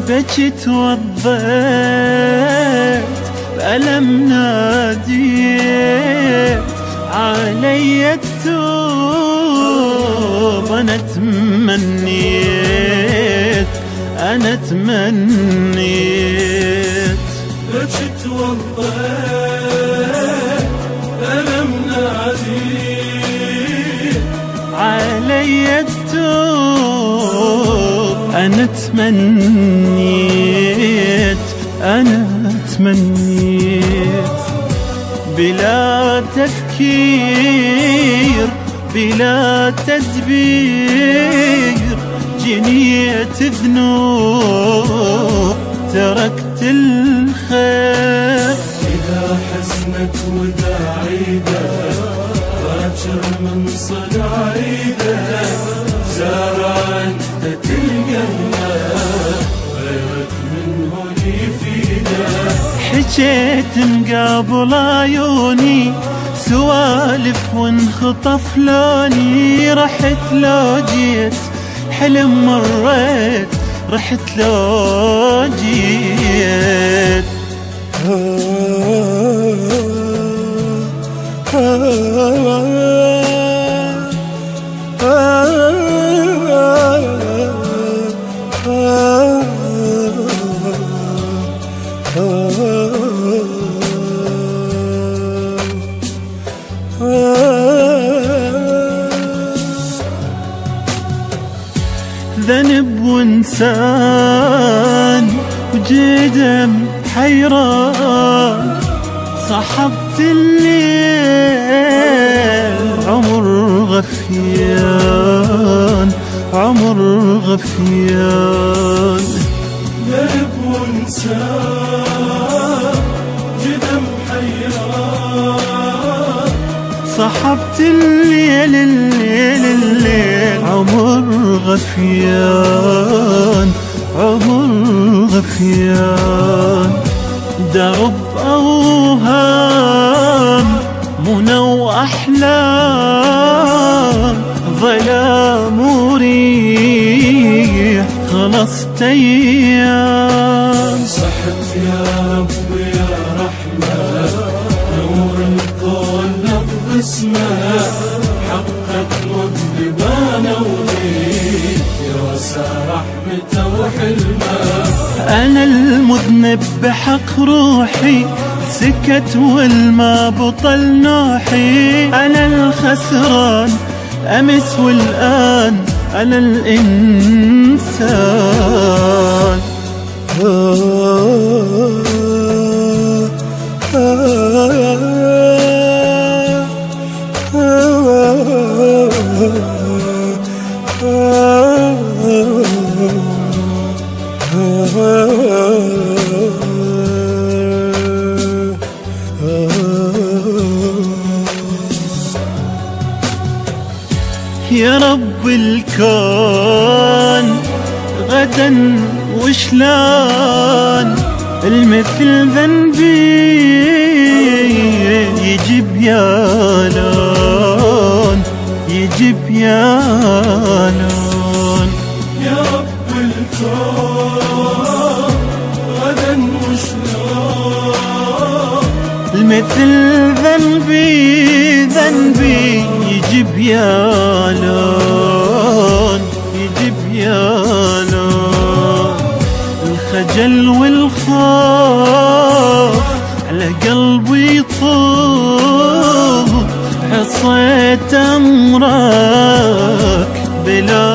بجيت وضيت بألم ناديت علي التوب. أنا تمنيت بجيت وضيت بألم ناديت علي التوب. أنا تمنيت بلا تفكير بلا تدبير جنيت ذنوب تركت الخير. إذا حزنك وذا عيدك باكر من صدى عيدك زارع انت تلقى غيرك منه يفيدك. حجيت مقابل عيوني سوالف وانخطف لوني. رحت لو جيت حلم مريت رحت لو جيت. ذنب وانسان وجدم حيران صحبت الليل عمر غفيان ذنب وانسان جدم حيران صحبت الليل عمر غفيان. درب أوهام منى وأحلام ظلام وريح خلصت أيام. صحت يا رب يا رحمة نور الكون لفظ اسمه حقك مذنبانا وليك يا وسع رحمته وحلمه. أنا المذنب بحق روحي سكت والما بطل نوحي. أنا الخسران أمس والآن أنا الإنسان. يا رب الكون غدا وشلون المثل ذنبي يجيب يا لون يا رب الكون غدا وشلون المثل ذنبي يجيب يا لون الخجل والخوف على قلبي يطوف. حصيت أمرك بلا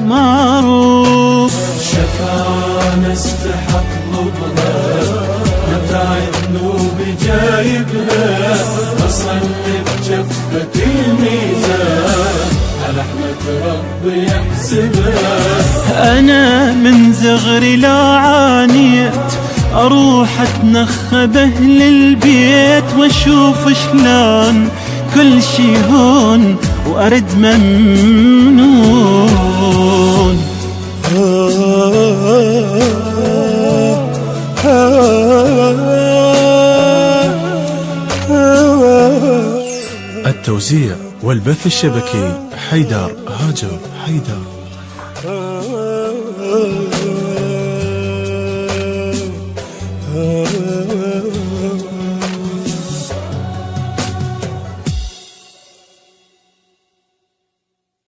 معروف. شفاعة استحق ضبها نفع ذنوبي جايبها. أصلي بجفة الميزان على رحمة ربي يحسبها. أنا من زغري لا عانيت أروح أتنخب أهل البيت وأشوف شلون كل شي هون وأرد ممنون. التوزيع والبث الشبكي حيدر هاجر حيدر.